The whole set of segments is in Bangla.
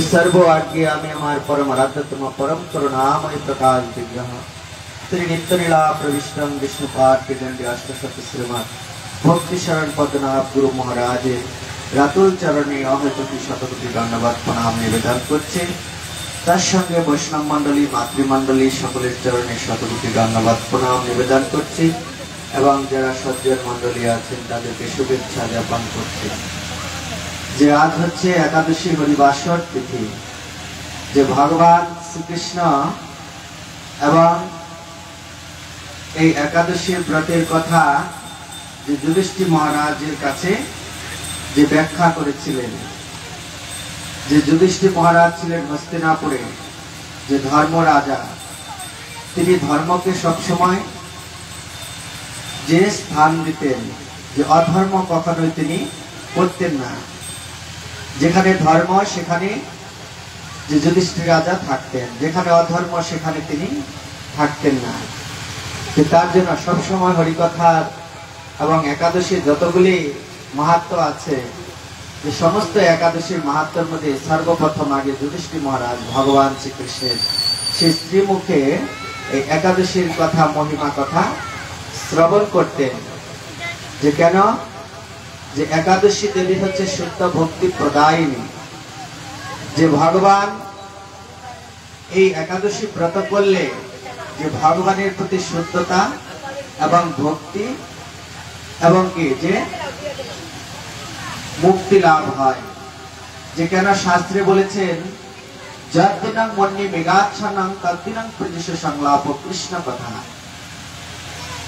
सर्व आज्ञे आमी हमार परम आराध्यतम परम करुणामय प्रकाश विग्रह श्री नित्य लीला प्रविष्टम विष्णु पाठ के दंड अष्टशत श्रीमद भक्ति शरण पद्मनाभ गुरु महाराज रातुल चरणे अहैतुकी शतकोटी धन्यवाद प्रणाम निवेदन करছে তার সঙ্গে বৈষ্ণব মণ্ডলী মাতৃমণ্ডলী সকলের চরণে শতকোটি ধন্যবাদ প্রণাম নিবেদন করছি এবং যারা সজ্জন মণ্ডলী আছেন তাদেরকে শুভেচ্ছা জ্ঞাপন করছি যে আজ হচ্ছে একাদশী হরিবাসর তিথি যে ভগবান শ্রীকৃষ্ণ এবং এই একাদশীর ব্রতের কথা যে যুধিষ্ঠির মহারাজের কাছে যে ব্যাখ্যা করেছিলেন যে যুধিষ্ঠির মহারাজ ছিলেন হস্তিনাপুরে যে ধর্ম রাজা তিনি ধর্মকে সবসময় যে স্থান দিতেন যে অধর্ম কখনোই তিনি করতেন না যেখানে ধর্ম সেখানে যে যুধিষ্ঠির রাজা থাকতেন যেখানে অধর্ম সেখানে তিনি থাকতেন না তার জন্য সবসময় হরিকথার এবং একাদশীর যতগুলি মাহাত্ম্য আছে যে সমস্ত একাদশীর মাহাত্ম্যের মধ্যে সর্বপ্রথম আগে যুধিষ্ঠির মহারাজ ভগবান শ্রীকৃষ্ণের সেই শ্রীমুখে এই একাদশীর কথা মহিমা কথা শ্রবণ করতেন যে কেন যে একাদশী দেবী হচ্ছে শুদ্ধ ভক্তি প্রদায়িনী যে ভগবান এই একাদশী ব্রত করলে যে ভগবানের প্রতি শুদ্ধতা এবং ভক্তি এবং কি যে মুক্তি লাভ হয় যে কেন শাস্ত্রে বলেছেন যদ্দিনং মন্যে মেঘাচ্ছন্নং তদ্দিনং প্রতিশ সংলাপ কৃষ্ণ কথা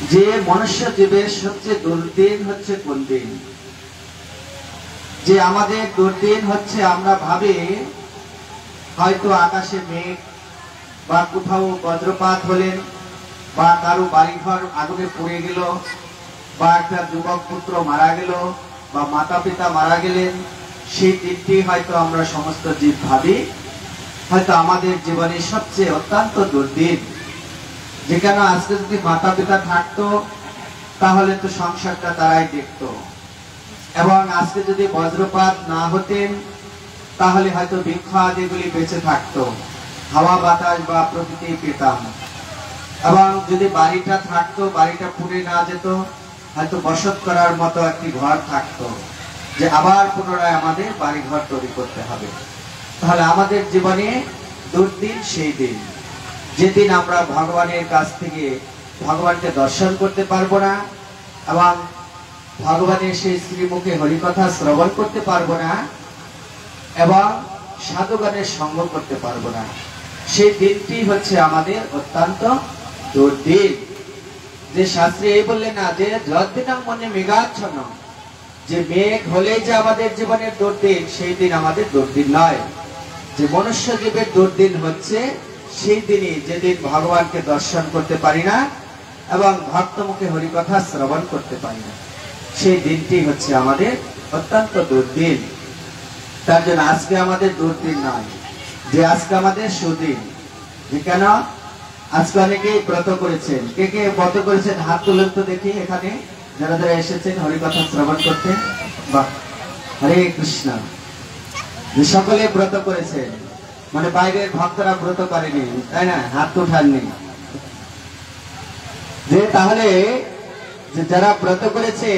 যে মনুষ্য জীবের সবচেয়ে দুর্দিন হচ্ছে কোন দিন যে আমাদের দুর্দিন হচ্ছে আমরা ভাবি হয়তো আকাশে মেঘ বা কোথাও বজ্রপাত হলেন বা কারো বাড়িঘর আগুনে পুড়ে গেল বা একটা যুবক পুত্র মারা গেল বা মাতা পিতা মারা গেলেন সেই দিনটি হয়তো আমরা সমস্ত জীব ভাবি হয়তো আমাদের জীবনের সবচেয়ে অত্যন্ত দুর্দিন যেখানে আজকে যদি মাতা পিতা থাকতো তাহলে তো সংসারটা তারাই দেখতো এবং আজকে যদি বজ্রপাত না হতেন তাহলে হয়তো বৃক্ষ আদিগুলি বেঁচে থাকতো হাওয়া বাতাস বা প্রকৃতি পেতাম এবং যদি বাড়িটা থাকতো বাড়িটা পুড়ে না যেত হয়তো বসত করার মতো একটি ঘর থাকতো যে আবার পুনরায় আমাদের বাড়ি ঘর তৈরি করতে হবে তাহলে আমাদের জীবনে দুর্দিন সেই দিন যেদিন আমরা ভগবানের কাছ থেকে ভগবানকে দর্শন করতে পারবো না এবং ভগবানের সেই শ্রীমুখে হরিকথা শ্রবণ করতে পারবো না এবং সাধুগণের সঙ্গ করতে পারবো না সেই দিনটি হচ্ছে আমাদের অত্যন্ত দুর্দিন যে শাস্ত্রে এই বললেন না যে যদ্দিনং মনে মেঘাচ্ছন্ন যে মেঘ হলেই যে আমাদের জীবনের দুর্দিন সেই দিন আমাদের দুর্দিন নয় যে মনুষ্য জীবের দুর্দিন হচ্ছে সেই দিনই যেদিন ভগবানকে দর্শন করতে পারি না এবং ভক্তমুখে হরিকথা শ্রবণ করতে পারি না সেই দিনটি হচ্ছে আমাদের অত্যন্ত দুর্দিন তার জন্য আজকে আমাদের দুর্দিন নয় যে আজকে আমাদের সুদিন যে কেন আজকে অনেকেই ব্রত করেছেন কে কে ব্রত করেছেন হাত তুলেন তো দেখি এখানে যারা যারা এসেছেন হরিকথা শ্রবণ করতে বাহ হরে কৃষ্ণ যে সকলে ব্রত করেছেন মানে বাইরের ভক্তরা ব্রত করেনি তাই না হাত উঠাননি যে তাহলে যে যারা ব্রত করেছে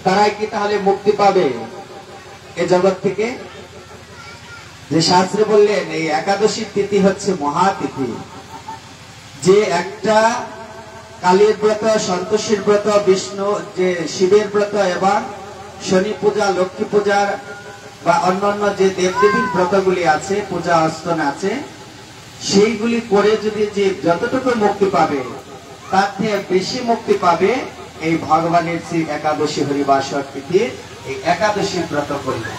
তারাই কি তাহলে মুক্তি পাবে এই জগৎ থেকে যে শাস্ত্রে বললেন এই একাদশী তিথি হচ্ছে মহাতিথি যে একটা কালীর ব্রত সন্তোষীর ব্রত বিষ্ণু যে শিবের ব্রত এবং শনি পূজা লক্ষ্মী পূজার বা অন্যান্য যে দেবদেবীর ব্রতগুলি আছে পূজা অর্চনা আছে সেইগুলি করে যদি যে যতটুকু মুক্তি পাবে তার থেকে বেশি মুক্তি পাবে এই ভগবানের শ্রী একাদশী হরিবাসর তিথির এই একাদশী ব্রত করলে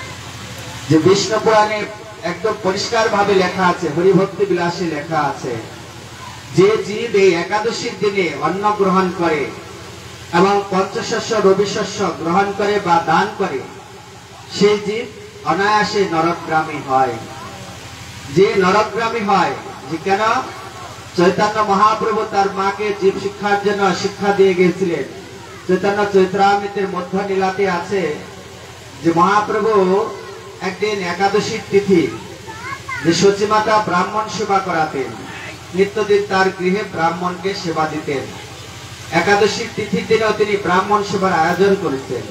যে বিষ্ণু পুরাণে একদম পরিষ্কার ভাবে লেখা আছে হরিভক্তি বিলাসে লেখা আছে যে জীব এই একাদশীর দিনে অন্ন গ্রহণ করে এবং পঞ্চশস্য রবিশস্য গ্রহণ করে বা দান করে সেই জীব অনায়াসে নরকগামী হয় যে নরকগামী হয় যে কেন চৈতন্য মহাপ্রভু তার মাকে জীব শিক্ষার জন্য শিক্ষা দিয়ে গেছিলেন চৈতন্য চৈত্রামৃতের মধ্য নীলাতে আছে যে মহাপ্রভু একদিন একাদশীর তিথি যে সচিমাতা ব্রাহ্মণ সেবা করাতেন, নিত্যদিন তার গৃহে ব্রাহ্মণকে সেবা দিতেন। একাদশীর তিথির দিনেও তিনি ব্রাহ্মণ সেবার আয়োজন করেছেন।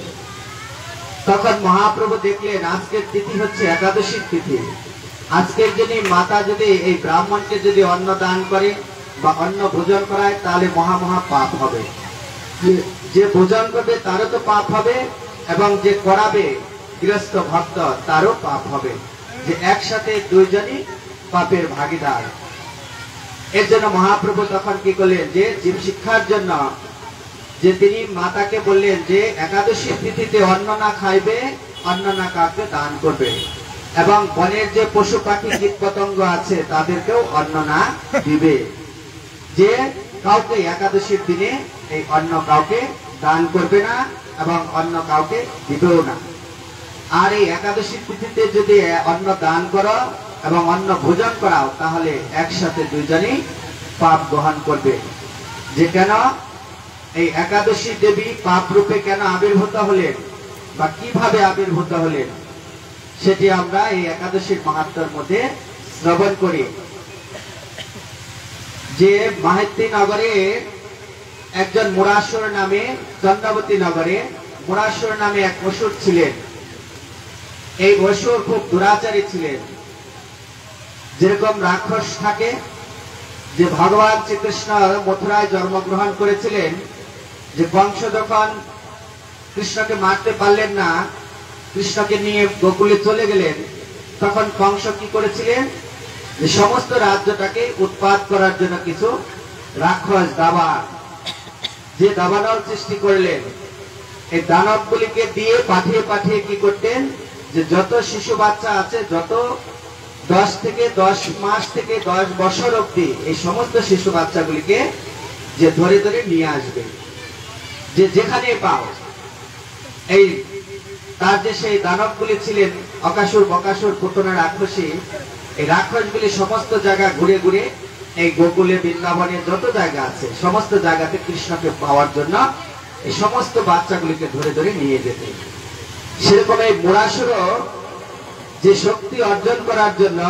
তখন মহাপ্রভু দেখলেন আজকের তিথি হচ্ছে একাদশীর তিথি, আজকের যিনি মাতা যদি এই ব্রাহ্মণকে যদি অন্ন দান করে বা অন্ন ভোজন করায় তাহলে মহা পাপ হবে। যে ভোজন করবে তারও তো পাপ হবে, এবং যে করাবে গৃহস্থ ভক্ত তারও পাপ হবে, যে একসাথে দুইজনই পাপের ভাগীদার। এর জন্য মহাপ্রভু তখন কি করলেন, যে জীব শিক্ষার জন্য যে তিনি মাতাকে বললেন যে একাদশী তিথিতে অন্ন না খাইবে, অন্ন না কাউকে দান করবে, এবং বনের যে পশু পাখি কীট পতঙ্গ আছে তাদেরকেও অন্ন না দিবে, যে কাউকে একাদশীর দিনে এই অন্ন কাউকে দান করবে না এবং অন্ন কাউকে দিবেও না। আর এই একাদশীর তিথিতে যদি অন্ন দান করো এবং অন্ন ভোজন করাও তাহলে একসাথে দুইজনই পাপ গ্রহণ করবে। যে কেন এই একাদশী দেবী পাপ রূপে কেন আবির্ভূত হলেন বা কিভাবে আবির্ভূত হলেন সেটি আমরা এই একাদশীর মাহাত্ম্যের মধ্যে শ্রবণ করি। যে মাহিত্রী নগরে একজন মুরাসুর নামে, চন্দ্রাবতী নগরে মুরাসুর নামে এক অসুর ছিলেন। এই অসুর খুব দুরাচারী ছিলেন। যেরকম রাক্ষস থাকে, যে ভগবান শ্রীকৃষ্ণ মথুরায় জন্মগ্রহণ করেছিলেন, যে কংস যখন কৃষ্ণকে মারতে পারলেন না, কৃষ্ণকে নিয়ে গোকুলে চলে গেলেন, তখন কংস কি করেছিলেন, যে সমস্ত রাজ্যটাকে উৎপাত করার জন্য কিছু রাক্ষস দাবান, যে দাবানল সৃষ্টি করলেন, এই দানবগুলিকে দিয়ে পাঠিয়ে পাঠিয়ে কি করতেন, যে যত শিশু বাচ্চা আছে, যত 10 মাস থেকে 10 বছর অবধি এই সমস্ত শিশু বাচ্চাগুলিকে যে ধরে ধরে নিয়ে আসবে, যে যেখানে পাও। এই তার যে সেই দানবগুলি ছিলেন অকাসুর বকাসুর পুতনা রাক্ষসী, এই রাক্ষসগুলি সমস্ত জায়গা ঘুরে ঘুরে এই গোকুলে বৃন্দাবনে যত জায়গা আছে সমস্ত জায়গাতে কৃষ্ণকে পাওয়ার জন্য এই সমস্ত বাচ্চাগুলিকে ধরে ধরে নিয়ে যেতে। সেরকম এই মুরাসুরও যে শক্তি অর্জন করার জন্য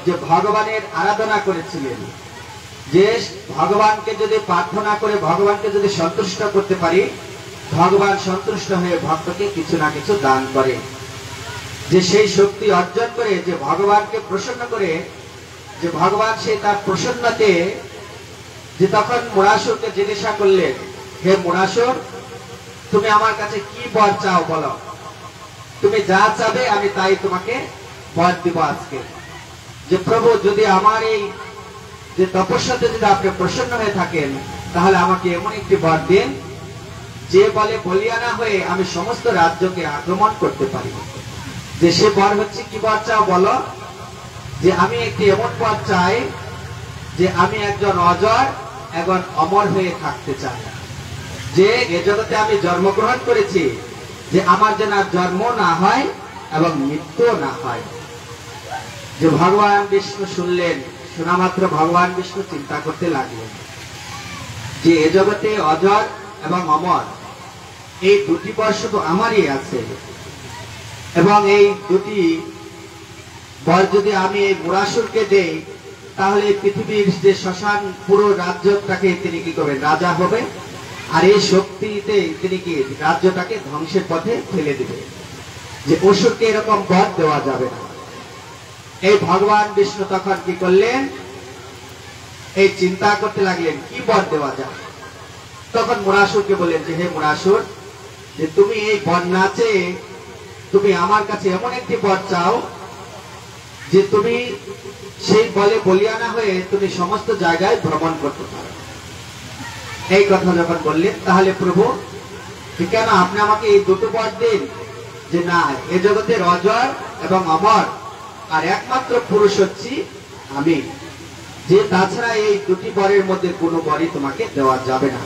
যে ভগবানের আরাধনা করেছিলেন, যে ভগবানকে যদি প্রার্থনা করে ভগবানকে যদি সন্তুষ্ট করতে পারি, ভগবান সন্তুষ্ট হয়ে ভক্তকে কিছু না কিছু দান করে। যে সেই শক্তি অর্জন করে যে ভগবানকে প্রসন্ন করে, যে ভগবান সেই তার প্রসন্নতে যে তখন মুরাসুরকে জিজ্ঞাসা করলেন, হে মুরাসুর, তুমি আমার কাছে কি বর চাও বলো, তুমি যা চাবে আমি তাই তোমাকে বর দিব আজকে। যে প্রভু, যদি আমার এই যে তপস্যাতে যদি আপনি প্রসন্ন হয়ে থাকেন তাহলে আমাকে এমন একটি বর দিন যে বলে বলিয়ানা হয়ে আমি সমস্ত রাজ্যকে আক্রমণ করতে পারি। যে সে বর হচ্ছে কি বর চাও বলো, যে আমি একটি এমন বর চাই যে আমি একজন অজর এবং অমর হয়ে থাকতে চাই, যে এ জগতে আমি জন্মগ্রহণ করেছি, যে আমার যেন জন্ম না হয় এবং মৃত্যু না হয়। যে ভগবান বিষ্ণু শুনলেন, শোনা মাত্র ভগবান বিষ্ণু চিন্তা করতে লাগলেন যে এ জগতে অজর এবং অমর এই দুটি বর শুধু আমারই আছে, এবং এই দুটি বর যদি আমি এই মুরাসুরকে দেই তাহলে পৃথিবীর যে শ্মশান পুরো রাজ্যটাকে তিনি কি করবেন, রাজা হবে, আর এই শক্তিতে তিনি কি রাজ্যটাকে ধ্বংসের পথে ফেলে দিবে। যে অসুরকে এরকম বর দেওয়া যাবে না। এই ভগবান বিষ্ণু তখন কি করলেন, এই চিন্তা করতে লাগলেন কি বর দেওয়া যায়। তখন মুরাসুরকে বললেন যে হে মুরাসুর, যে তুমি এই বর না চেয়ে তুমি আমার কাছে এমন একটি বর চাও যে তুমি সেই বলে বলিয়ানা হয়ে তুমি সমস্ত জায়গায় ভ্রমণ করতে পারো। এই কথা যখন বললেন, তাহলে প্রভু কেন আপনি আমাকে এই দুটো বর দিন, যে না, এ জগতের অজর এবং অমর আর একমাত্র পুরুষ হচ্ছি আমি, যে তাছাড়া এই দুটি বরের মধ্যে কোনো বরই তোমাকে দেওয়া যাবে না।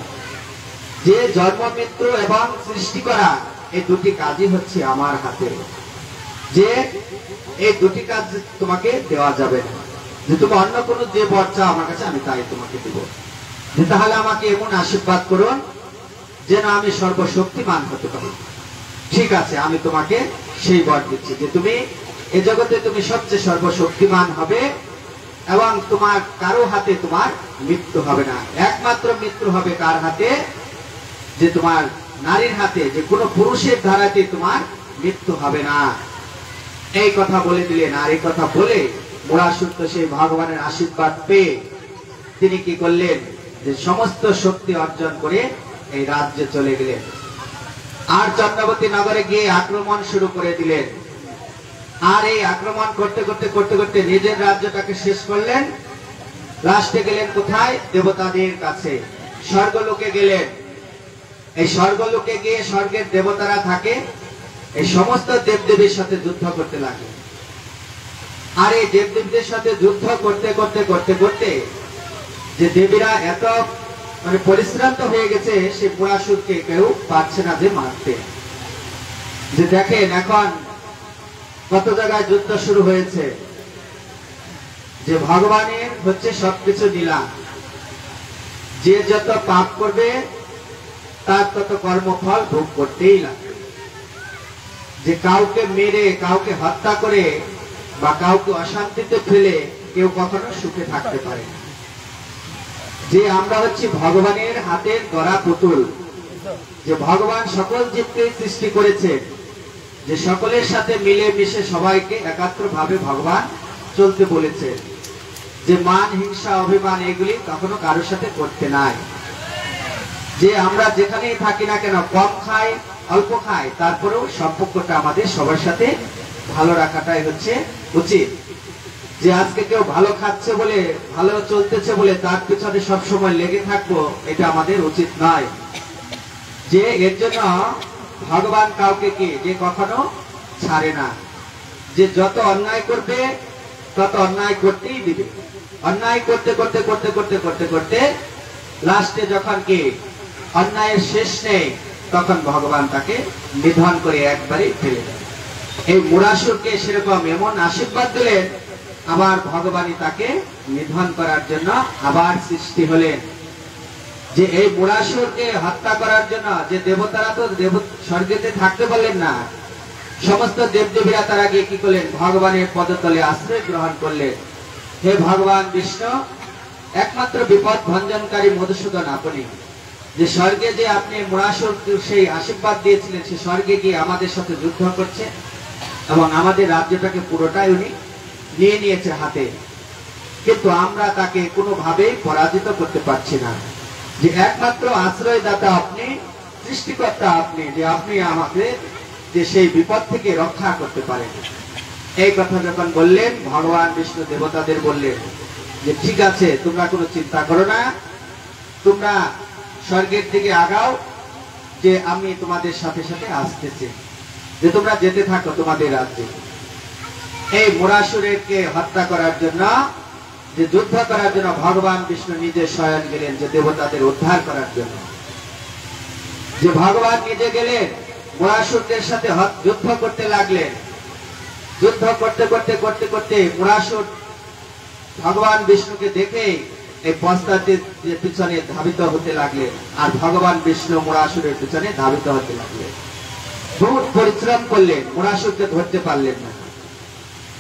যে জন্ম মৃত্যু এবং সৃষ্টি করা এই দুটি কাজই হচ্ছে আমার হাতে, যে এই দুটি কাজ তোমাকে দেওয়া যাবে না। যে তুমি অন্য কোনো যে বর চাও আমার কাছে আমি তাই তোমাকে দেব। তাহলে আমাকে এমন আশীর্বাদ করুন যেন আমি সর্বশক্তিমান হতে পারি। ঠিক আছে, আমি তোমাকে সেই বর দিচ্ছি যে তুমি এ জগতে তুমি সবচেয়ে সর্বশক্তিমান হবে এবং তোমার কারো হাতে তোমার মৃত্যু হবে না। একমাত্র মৃত্যু হবে কার হাতে? যে তোমার নারীর হাতে, যে কোনো পুরুষের ধারাতে তোমার মৃত্যু হবে না। এই কথা বলে দিলেন। আর এই কথা বলে মুরাসুর তো সেই ভগবানের আশীর্বাদ পেয়ে তিনি কি করলেন? যে সমস্ত শক্তি অর্জন করে এই রাজ্যে চলে গেলেন আর চন্দ্রাবতী নগরে গিয়ে আক্রমণ শুরু করে দিলেন। আর এই আক্রমণ করতে করতে করতে করতে নিজের রাজ্যটাকে শেষ করলেন। লাস্টে গেলেন কোথায়? দেবতাদের কাছে, স্বর্গলোকে গেলেন। এই স্বর্গলোকে গিয়ে স্বর্গের দেবতারা থাকে, এই সমস্ত দেবদেবীর সাথে যুদ্ধ করতে লাগলেন। আর এই দেবদেবীদের সাথে যুদ্ধ করতে করতে করতে করতে যে দেবীরা এত পরিশ্রান্ত হয়ে গেছে, সে মুরাসুরকে কেউ পারছে না যে মারতে। যে দেখেন এখন কত জায়গায় যুদ্ধ শুরু হয়েছে, যে ভগবানের হচ্ছে সবকিছু লীলা। যে যত পাপ করবে তার তত কর্মফল ভোগ করতেই লাগবে। যে কাউকে মেরে, কাউকে হত্যা করে বা কাউকে অশান্তিতে ফেলে কেউ কখনো সুখে থাকতে পারে না। যে আমরা হচ্ছি ভগবানের হাতের গড়া পুতুল, যে ভগবান সকল জীবকে সৃষ্টি করেছে, যে সকলের সাথে মিলে মিশে সবাইকে একাত্র ভাবে ভগবান চলতে বলেছে। যে মান, হিংসা, অভিমান এগুলি কখনো কারোর সাথে করতে নাই। যে আমরা যেখানেই থাকি না কেন, কম খাই অল্প খাই, তারপরেও সম্পর্কটা আমাদের সবার সাথে ভালো রাখাটাই হচ্ছে উচিত। যে আজকে কেউ ভালো খাচ্ছে বলে, ভালো চলতেছে বলে তার পিছনে সবসময় লেগে থাকবো, এটা আমাদের উচিত নয়। যে এর জন্য ভগবান কাউকে কি যে কখনো ছাড়ে না। যে যত অন্যায় করবে তত অন্যায় করতেই দিবে। অন্যায় করতে করতে করতে করতে করতে করতে লাস্টে যখন কি অন্যায়ের শেষ নেই, তখন ভগবান তাকে নিধন করে একবারে ফেলে দেন। এই মুরাসুরকে সেরকম এমন আশীর্বাদ দিলেন, আবার ভগবানই তাকে নিধন করার জন্য আবার সৃষ্টি হলেন। যে এই মুরাসুরকে হত্যা করার জন্য যে দেবতারা তো স্বর্গেতে থাকতে পারলেন না, সমস্ত দেবদেবীরা তারা গিয়ে কি করলেন? ভগবানের পদতলে আশ্রয় গ্রহণ করলেন। হে ভগবান বিষ্ণু, একমাত্র বিপদ ভঞ্জনকারী মধুসূদন আপনি। যে স্বর্গে যে আপনি মুরাসুর সেই আশীর্বাদ দিয়েছিলেন, সে স্বর্গে গিয়ে আমাদের সাথে যুদ্ধ করছে এবং আমাদের রাজ্যটাকে পুরোটাই উনি নিয়ে নিয়েছে হাতে, কিন্তু আমরা তাকে কোনোভাবেই পরাজিত করতে পারছি না। যে একমাত্র আশ্রয়দাতা আপনি, সৃষ্টিকর্তা আপনি, যে আপনি আমাদের যে সেই বিপদ থেকে রক্ষা করতে পারেন। এই কথা যখন বললেন, ভগবান বিষ্ণু দেবতাদের বললেন যে ঠিক আছে, তোমরা কোনো চিন্তা করো না, তোমরা স্বর্গের দিকে আগাও, যে আমি তোমাদের সাথে সাথে আসতেছি, যে তোমরা যেতে থাকো তোমাদের রাজ্যে। এই মুরাসুরকে হত্যা করার জন্য, যে যুদ্ধ করার জন্য ভগবান বিষ্ণু নিজে স্বয়ং গেলেন, যে দেবতাদের উদ্ধার করার জন্য। যে ভগবান নিজে গেলেন, মুরাসুরদের সাথে যুদ্ধ করতে লাগলেন। যুদ্ধ করতে করতে করতে করতে মুরাসুর ভগবান বিষ্ণুকে দেখে এই পশ্চাতের পিছনে ধাবিত হতে লাগলেন, আর ভগবান বিষ্ণু মুরাসুরের পিছনে ধাবিত হতে লাগলেন। বহুত পরিশ্রম করলেন, মুরাসুরকে ধরতে পারলেন না।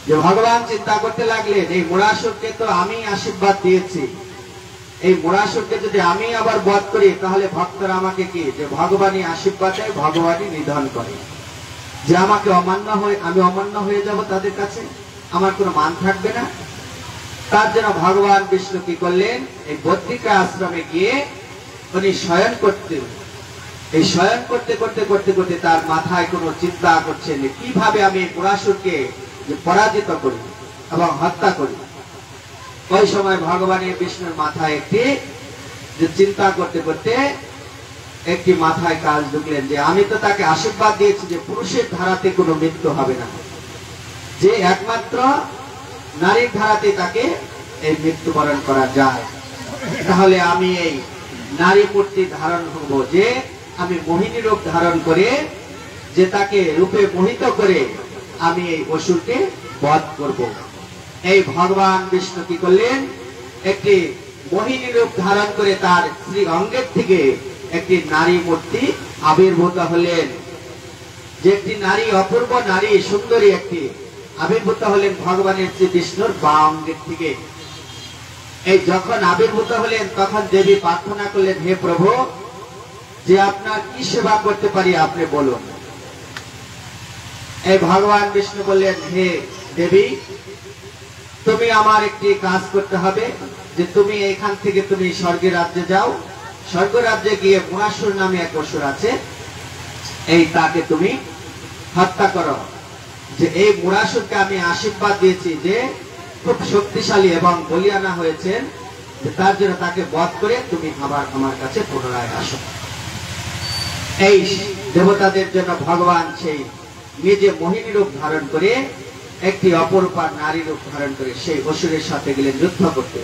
যে ভগবান চিন্তা করতে লাগলেন, এই মুরাসুরকে তো আমি আশীর্বাদ দিয়েছি, এই মুরাসুরকে যদি আমি আবার বধ করি, তাহলে ভক্তরা আমাকে কি যে ভগবানই আশীর্বাদ দেয়, ভগবানই নিধন করে। যে আমাকে আমি অমান্য হয়ে যাব তাদের কাছে, আমার কোনো মান থাকবে না। তার জন্য ভগবান বিষ্ণু কি করলেন? এই বদ্রিকা আশ্রমে গিয়ে উনি শয়ন করতেন। এই শয়ন করতে করতে করতে করতে তার মাথায় কোনো চিন্তা করছেন কিভাবে আমি মুরাসুরকে পরাজিত করি এবং হত্যা করি। ওই সময় ভগবানের বিষ্ণুর মাথায় একটি যে চিন্তা করতে করতে একটি মাথায় কাজ ঢুকলেন, যে আমি তো তাকে আশীর্বাদ দিয়েছি যে পুরুষের ধারাতে কোনো মৃত্যু হবে না, যে একমাত্র নারীর ধারাতে তাকে এই মৃত্যুবরণ করা যায়। তাহলে আমি এই নারী মূর্তি ধারণ করব, যে আমি মোহিনী রূপ ধারণ করে যে তাকে রূপে মোহিত করে আমি এই অসুরকে বধ করব। এই ভগবান বিষ্ণু কি করলেন? একটি মোহিনী রূপ ধারণ করে তার শ্রী অঙ্গের থেকে একটি নারী মূর্তি আবির্ভূত হলেন। যে একটি নারী, অপূর্ব নারী, সুন্দরী একটি আবির্ভূত হলেন ভগবানের শ্রী বিষ্ণুর বাম অঙ্গের থেকে। এই যখন আবির্ভূত হলেন তখন দেবী প্রার্থনা করলেন, হে প্রভু, যে আপনার কি সেবা করতে পারি আপনি বলুন। এই ভগবান বিষ্ণু বললেন, হে দেবী, তুমি আমার একটি কাজ করতে হবে, যে তুমি এখান থেকে তুমি স্বর্গের রাজ্যে যাও, স্বর্গ রাজ্যে গিয়ে মুরাসুর নামে এক অসুর আছে, এই তাকে তুমি হত্যা করো। যে এই মুরাসুরকে আমি আশীর্বাদ দিয়েছি যে খুব শক্তিশালী এবং বলিয়ানা হয়েছেন, তার জন্য তাকে বধ করে তুমি আবার আমার কাছে পুনরায় আসো। এই দেবতাদের জন্য ভগবান সেই নিজে মোহিনী রূপ ধারণ করে একটি অপরূপা নারী রূপ ধারণ করে সেই অসুরের সাথে গেলেন যুদ্ধ করতে।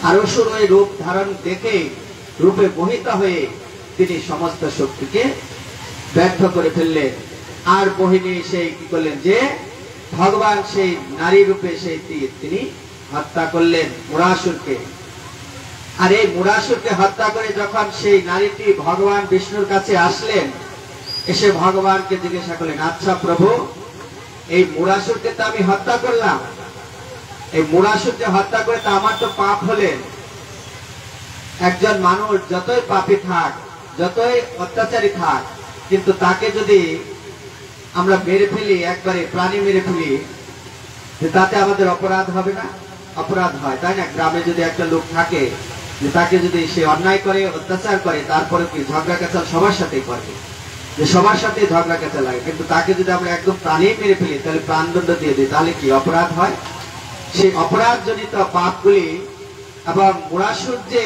আর অসুর ওই রূপ ধারণ দেখে রূপে মোহিত হয়ে তিনি সমস্ত শক্তিকে ব্যর্থ করে ফেললেন। আর মোহিনী সেই কি করলেন, যে ভগবান সেই নারী রূপে সেই তিনি হত্যা করলেন মুরাসুরকে। আর এই মুরাসুরকে হত্যা করে যখন সেই নারীটি ভগবান বিষ্ণুর কাছে আসলেন, এসে ভগবানকে জিজ্ঞাসা করলেন, আচ্ছা প্রভু, এই মুরাসুরকে তো আমি হত্যা করলাম, এই মুরাসুরকে হত্যা করে তো আমার তো পাপ হলেন। একজন মানুষ যতই পাপী থাক, যতই অত্যাচারী থাক, কিন্তু তাকে যদি আমরা মেরে ফেলি, একবারে প্রাণী মেরে ফেলি, তাতে আমাদের অপরাধ হবে না? অপরাধ হয়, তাই না? গ্রামে যদি একটা লোক থাকে, যে তাকে যদি সে অন্যায় করে, অত্যাচার করে, তারপরে কি ঝগড়া কাচাল সবার সাথেই করে, যে সবার সাথে ঝগড়া কাচা লাগে, কিন্তু তাকে যদি আমরা একদম প্রাণী মেরে ফেলি, তাহলে প্রাণদণ্ড দিয়ে দিই, তাহলে কি অপরাধ হয়? সেই অপরাধ জনিত পাপগুলি। এবং মুরাসুর যে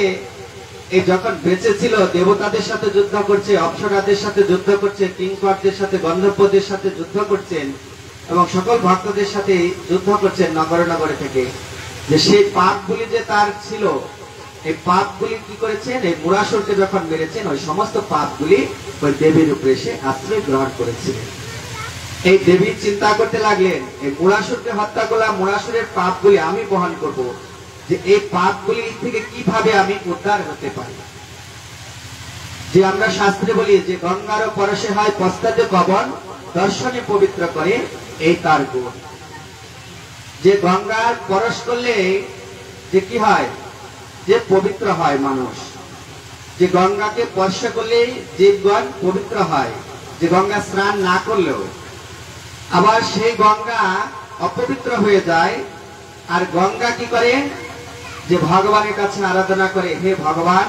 এই যখন বেঁচে ছিল, দেবতাদের সাথে যুদ্ধ করছে, অপ্সরাদের সাথে যুদ্ধ করছে, কিঙ্করদের সাথে, গন্ধর্বদের সাথে যুদ্ধ করছেন, এবং সকল ভক্তদের সাথে যুদ্ধ করছেন নগরে নগরে থেকে, যে সেই পাপগুলি যে তার ছিল, এই পাপগুলি কি করেছেন, এই মুরাসুরকে যখন মেরেছেন, ওই সমস্ত পাপগুলি ওই দেবীর উপরে এসে আশ্রয় গ্রহণ করেছিলেন। এই দেবী চিন্তা করতে লাগলেন, এই মুরাসুরকে হত্যা করলাম, মুরাসুরের পাপগুলি আমি বহন করব, যে এই পাপগুলি থেকে কিভাবে আমি উদ্ধার হতে পারি। যে আমরা শাস্ত্রে বলি যে গঙ্গার পরশে হয় পশ্চাতে পবন, দর্শনে পবিত্র করে, এই তার গুণ। যে গঙ্গার পরশ করলে যে কি হয়, যে পবিত্র হয় মানুষ। যে গঙ্গাকে স্পর্শ করলেই জীবগণ পবিত্র হয়, যে গঙ্গা স্নান না করলেও। আবার সেই গঙ্গা অপবিত্র হয়ে যায়, আর গঙ্গা কি করে, যে ভগবানের কাছে আরাধনা করে, হে ভগবান,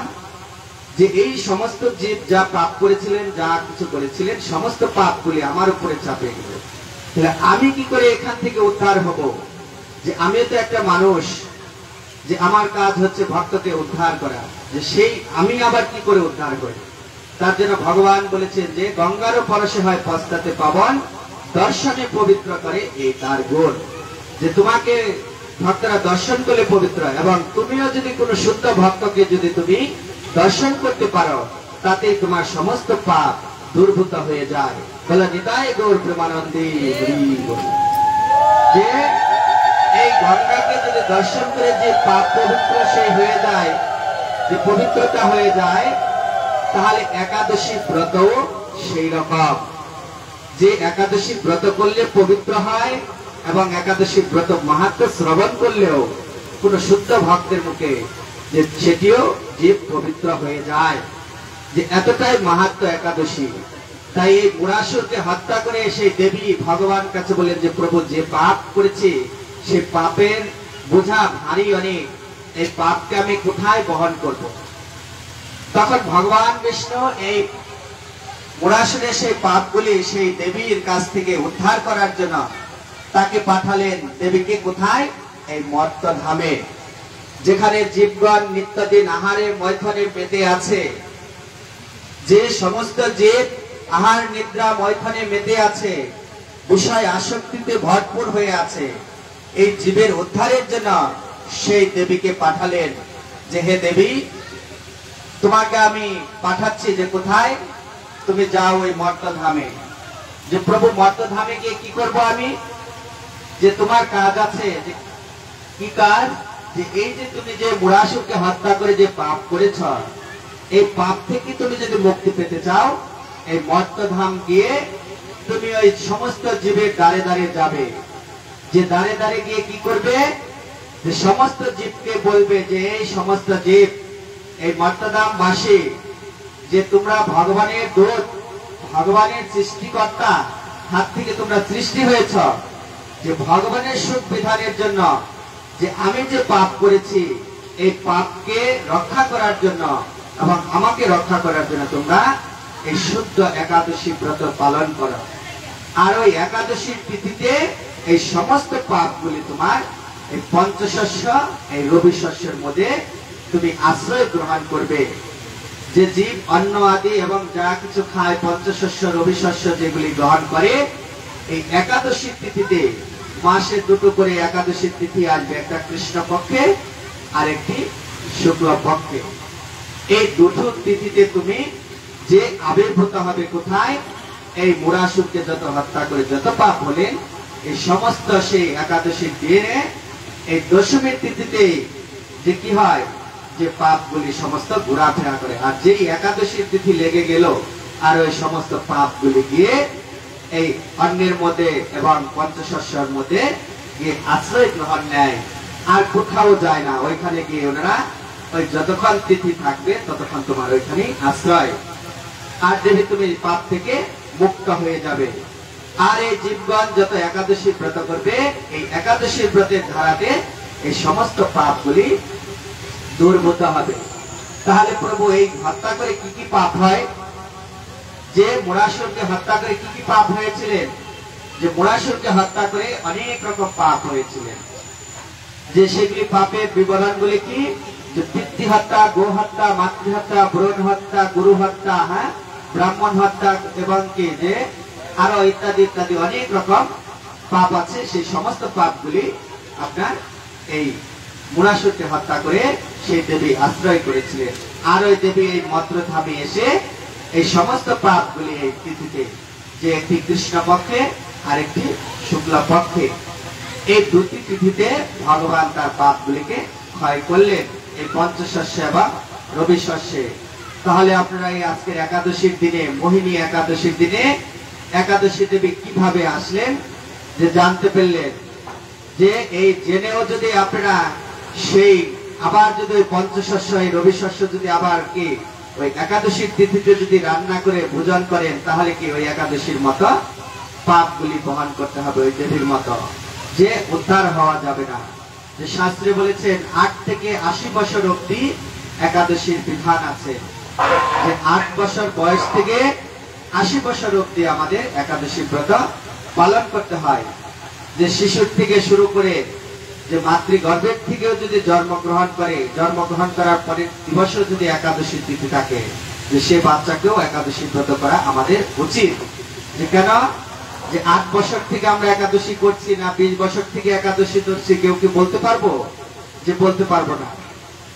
যে এই সমস্ত জীব যা পাপ করেছিলেন, যা কিছু করেছিলেন, সমস্ত পাপগুলি আমার উপরে চাপে গেল, তাহলে আমি কি করে এখান থেকে উদ্ধার হব? যে আমি তো একটা মানুষ, যে আমার কাজ হচ্ছে ভক্তকে উদ্ধার করা, যে সেই আমি আবার কি করে উদ্ধার করি? তার জন্য ভগবান বলেছেন যে গঙ্গারও পরশে হয় পশ্চাতে পাবন, দর্শনে পবিত্র করে, এই তার গুণ। যে তোমাকে ভক্তরা দর্শন করলে পবিত্র, এবং তুমিও যদি কোনো শুদ্ধ ভক্তকে যদি তুমি দর্শন করতে পারো, তাতেই তোমার সমস্ত পাপ দূরভূত হয়ে যায়। বলে নিতাই গৌর প্রেমানন্দে। যে এই গঙ্গাকে যদি দর্শন করে যে পাপ পবিত্র সেই হয়ে যায়, যে পবিত্রতা হয়ে যায়, তাহলে একাদশী ব্রতও সেই রকম। যে একাদশী ব্রত করলে পবিত্র হয়, এবং একাদশী ব্রত মাহাত্ম্য শ্রবণ করলেও কোন শুদ্ধ ভক্তের মুখে যে সেটিও জীব পবিত্র হয়ে যায়। যে এতটাই মাহাত্ম্য একাদশী। তাই এই মুরাসুরকে হত্যা করে সেই দেবী ভগবান কাছে বলেন যে প্রভু, যে পাপ করেছি সে পাপের বোঝা ভারী অনেক, এই পাপকে আমি কোথায় বহন করব? তখন ভগবান বিষ্ণু এই মুরাসুরের সেই পাপগুলি সেই দেবীর কাছ থেকে উদ্ধার করার জন্য তাকে পাঠালেন। দেবীকে কোথায়? এই মর্ত ধামে, যেখানে জীবগণ নিত্যদিন আহারে মৈথনে মেতে আছে। যে সমস্ত জীব আহার নিদ্রা মৈথনে মেতে আছে, বিষয় আসক্তিতে ভরপুর হয়ে আছে, এই জীবের উদ্ধারের জন্য সেই দেবীকে পাঠালেন। যে হে দেবী, তোমাকে আমি পাঠাচ্ছি, যে কোথায়? তুমি যাও ওই মর্ত ধামে। যে প্রভু, মর্ত ধামে গিয়ে কি করব আমি? যে তোমার কাজ আছে। যে কি কাজ? যে এই যে তুমি যে মুরাসুরকে হত্যা করে যে পাপ করেছ, এই পাপ থেকে তুমি যদি মুক্তি পেতে চাও, এই মর্ত ধাম গিয়ে তুমি ওই সমস্ত জীবের দ্বারে দ্বারে যাবে, যে দ্বারে দ্বারে গিয়ে কি করবে, যে সমস্ত জীবকে বলবে যে এই সমস্ত জীব, এই মর্তধামবাসী, যে তোমরা ভগবানের দূত, ভগবানের সৃষ্টিকর্তা হাত থেকে তোমরা সৃষ্টি হয়েছ, যে ভগবানের সুখ বিধানের জন্য যে আমি যে পাপ করেছি এই পাপকে রক্ষা করার জন্য এবং আমাকে রক্ষা করার জন্য তোমরা এই শুদ্ধ একাদশী ব্রত পালন করো। আর ওই একাদশীর তিথিতে এই সমস্ত পাপগুলি তোমার এই পঞ্চশস্য, এই রবি শস্যের মধ্যে তুমি আশ্রয় গ্রহণ করবে। যে জীব অন্ন আদি এবং যা কিছু খায়, পঞ্চশস্য রবি শস্য যেগুলি গ্রহণ করে, এই একাদশীর তিথিতে মাসে দুটো করে একাদশীর তিথি আসবে, একটা কৃষ্ণ পক্ষে আর একটি শুক্ল পক্ষে। এই দুটো তিথিতে তুমি যে আবির্ভূত হবে কোথায়, এই মুরাসুরকে যত হত্যা করে যত পাপ হলেন, এই সমস্ত সেই একাদশীর দিনে এই দশমীর তিথিতে যে কি হয়, যে পাপগুলি সমস্ত ঘোরাফেরা করে। আর যেই একাদশীর তিথি লেগে গেল আর ওই সমস্ত পাপগুলি গিয়ে এই অন্যের মধ্যে এবং পঞ্চশস্যের মধ্যে গিয়ে আশ্রয় গ্রহণ নেয়, আর কোথাও যায় না। ওইখানে গিয়ে ওনারা ওই যতক্ষণ তিথি থাকবে ততক্ষণ তোমার ওইখানে আশ্রয়। আর দেবী তুমি পাপ থেকে মুক্ত হয়ে যাবে। আর এই জীবগণ যত একাদশী ব্রত করবে, এই একাদশী ব্রতের ধারাতে এই সমস্ত পাপগুলি দূরভূত হবে। তাহলে প্রভু এই হত্যা করে কি কি পাপ হয়, যে মুরাসুরকে হত্যা করে কি কি পাপ হয়েছিলেন, যে মুরাসুরকে হত্যা করে অনেক রকম পাপ হয়েছিলেন, যে সেগুলি পাপের বিবরণগুলি কি, যে পিতৃ হত্যা, গো হত্যা, মাতৃহত্যা, ব্রণ হত্যা, গুরু হত্যা, হ্যাঁ, ব্রাহ্মণ হত্যা এবং কি যে আরো ইত্যাদি ইত্যাদি অনেক রকম পাপ আছে। সেই সমস্ত পাপগুলি আপনার এই মুরাসুরকে হত্যা করে সেই দেবী আশ্রয় করেছিলেন। আর ওই দেবী এই মন্ত্রধামে এসে এই সমস্ত পাপগুলি এই তিথিতে, যে একটি কৃষ্ণ পক্ষে আর একটি শুক্ল পক্ষে, এই দুটি তিথিতে ভগবান তার পাপগুলিকে ক্ষয় করলেন এই পঞ্চশস্য এবং রবি শস্যে। তাহলে আপনারা এই আজকের একাদশীর দিনে, মোহিনী একাদশীর দিনে একাদশী দেবী কিভাবে আসলেন যে জানতে পারলেন। যে এই জেনেও যদি আপনারা সেই আবার যদি ওই পঞ্চশস্য, এই রবি শস্য যদি আবার কি ওই একাদশীর তিথিতে যদি রান্না করে ভোজন করেন, তাহলে কি ওই একাদশীর মতো পাপগুলি বহন করতে হবে ওই দেবীর মতো, যে উদ্ধার হওয়া যাবে না। যে শাস্ত্রে বলেছেন 8 থেকে 80 বছর অব্দি একাদশীর বিধান আছে, যে 8 বছর বয়স থেকে 80 বছর অব্দি আমাদের একাদশী ব্রত পালন করতে হয়। যে শিশুর থেকে শুরু করে যে মাতৃগর্ভের থেকেও যদি জন্মগ্রহণ করে, জন্মগ্রহণ করার পরে দিবসও যদি একাদশী তিথি থাকে, যে সে বাচ্চাকেও একাদশী ব্রত করা আমাদের উচিত। যে কেন, যে 8 বছর থেকে আমরা একাদশী করছি না 20 বছর থেকে একাদশী করছি, কেউ কি বলতে পারবো? যে বলতে পারবো না।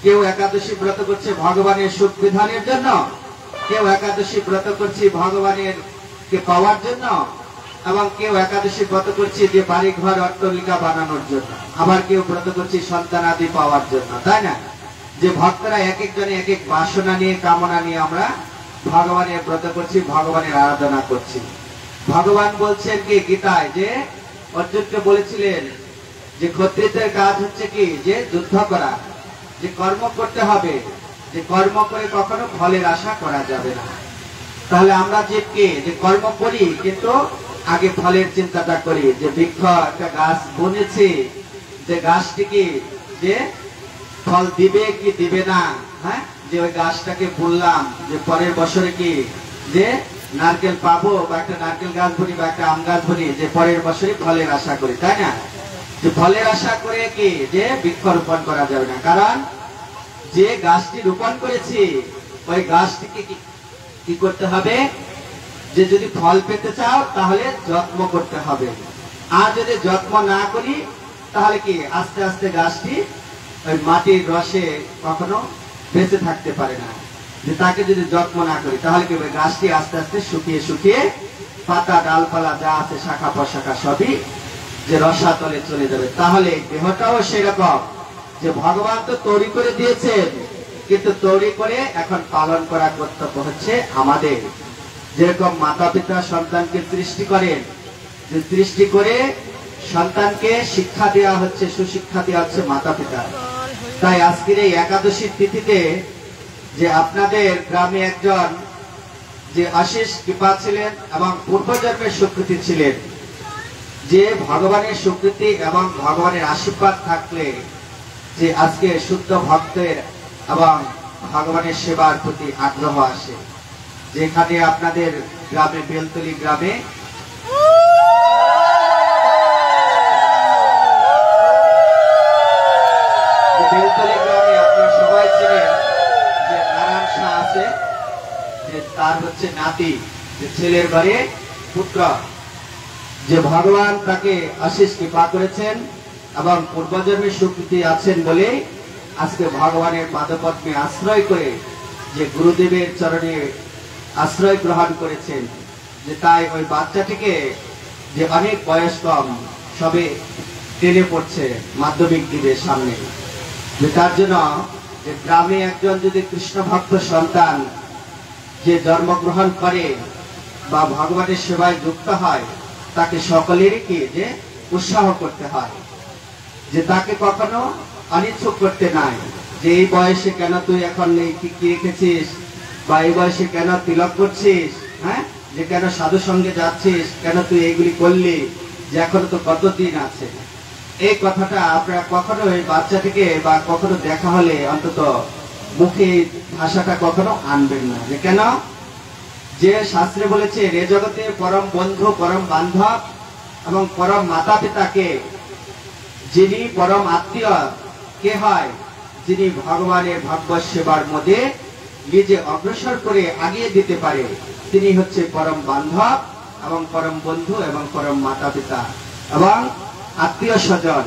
কেউ একাদশী ব্রত করছে ভগবানের সুখ বিধানের জন্য, কেউ একাদশী ব্রত করছে ভগবানের কে পাওয়ার জন্য, এবং কেউ একাদশী ব্রত করছে যে বাড়ি ঘর অট্টালিকা বানানোর জন্য, আবার কেউ ব্রত করছে সন্তান আদি পাওয়ার জন্য, তাই না? যে ভক্তরা এক একজনে এক এক বাসনা নিয়ে, কামনা নিয়ে আমরা ভগবানের ব্রত করছি, ভগবানের আরাধনা করছি। ভগবান বলছেন কি গীতায়, যে অর্জুনকে বলেছিলেন যে ক্ষত্রিয়দের কাজ হচ্ছে কি, যে যুদ্ধ করা, যে কর্ম করতে হবে, যে কর্ম করে কখনো ফলের আশা করা যাবে না। তাহলে আমরা যে কর্ম করি কিন্তু আগে ফলের চিন্তাটা করি। যে বৃক্ষ একটা গাছ বনেছি, যে গাছটিকে যে ফল দিবে কি দিবে না, হ্যাঁ, যে ওই গাছটাকে বললাম যে পরের বছরে কি যে নারকেল পাবো, বা একটা নারকেল গাছ বলি বা একটা আম গাছ বলি, যে পরের বছরে ফলের আশা করি, তাই না? যে ফলের আশা করে কি যে বৃক্ষ রোপণ করা যাবে না। কারণ যে গাছটি রোপণ করেছি ওই গাছটিকে কি করতে হবে, যে যদি ফল পেতে চাও তাহলে যত্ন করতে হবে। আর যদি যত্ন না করি তাহলে কি আস্তে আস্তে গাছটি ওই মাটির রসে কখনো বেঁচে থাকতে পারে না। যে তাকে যদি যত্ন না করি তাহলে কি ওই গাছটি আস্তে আস্তে শুকিয়ে শুকিয়ে পাতা ডালপালা যা আছে শাখা প্রশাখা সবই যে রসাতলে চলে যাবে। তাহলে দেহটাও সেরকম, যে ভগবান তো তৈরি করে দিয়েছেন, কিন্তু তৈরি করে এখন পালন করা কর্তব্য হচ্ছে আমাদের। যেরকম মাতা পিতা সন্তানকে সৃষ্টি করেন, যে সৃষ্টি করে সন্তানকে শিক্ষা দেওয়া হচ্ছে, সুশিক্ষা দেওয়া হচ্ছে মাতা পিতা। তাই আজকের এই একাদশীর তিথিতে যে আপনাদের গ্রামে একজন যে আশিস কৃপা ছিলেন এবং পূর্বজন্মের স্বীকৃতি ছিলেন, যে ভগবানের স্বীকৃতি এবং ভগবানের আশীর্বাদ থাকলে যে আজকে শুদ্ধ ভক্তের এবং ভগবানের সেবার প্রতি আগ্রহ আসে। যেখানে আপনাদের গ্রামে বেলতলি গ্রামে আপনারা সবাই ছিলেন যে নারায়ণ শাহ আছে, যে তার হচ্ছে নাতি, যে ছেলের ঘরে পুত্র, যে ভগবান তাকে আশিস কৃপা করেছেন এবং পূর্বজন্মের স্বীকৃতি আছেন বলে আজকে ভগবানের পাদপদ্মে আশ্রয় করে যে গুরুদেবের চরণে আশ্রয় গ্রহণ করেছেন, যে তাই ওই বাচ্চাটিকে যে অনেক বয়স কম, সবে টেনে পড়ছে, মাধ্যমিক দিবে সামনে, যে তার জন্য যে গ্রামে একজন যদি কৃষ্ণ ভক্ত সন্তান যে জন্মগ্রহণ করে বা ভগবানের সেবায় যুক্ত হয়, তাকে সকলেরই কি যে উৎসাহ করতে হয়, যে তাকে কখনো অনিচ্ছুক করতে নাই, যে এই বয়সে কেন তুই এখন এই কি রেখেছিস, বা এই বয়সে কেন তিলক করছিস, হ্যাঁ, যে কেন সাধু সঙ্গে যাচ্ছিস, কেন তুই এইগুলি করলি, যে এখনো তো কতদিন আছে। এই কথাটা আপনারা কখনো এই বাচ্চাটিকে বা কখনো দেখা হলে অন্তত মুখে ভাষাটা কখনো আনবেন না, যে কেন, যে শাস্ত্রে বলেছে এ জগতে পরম বন্ধু, পরম বান্ধব এবং পরম মাতা পিতাকে, যিনি পরম আত্মীয় কে হয়, যিনি ভগবানের ভাগবত সেবার মধ্যে নিজে অগ্রসর করে আগিয়ে দিতে পারে, তিনি হচ্ছে পরম বান্ধব এবং পরম বন্ধু এবং পরম মাতা পিতা এবং আত্মীয় স্বজন।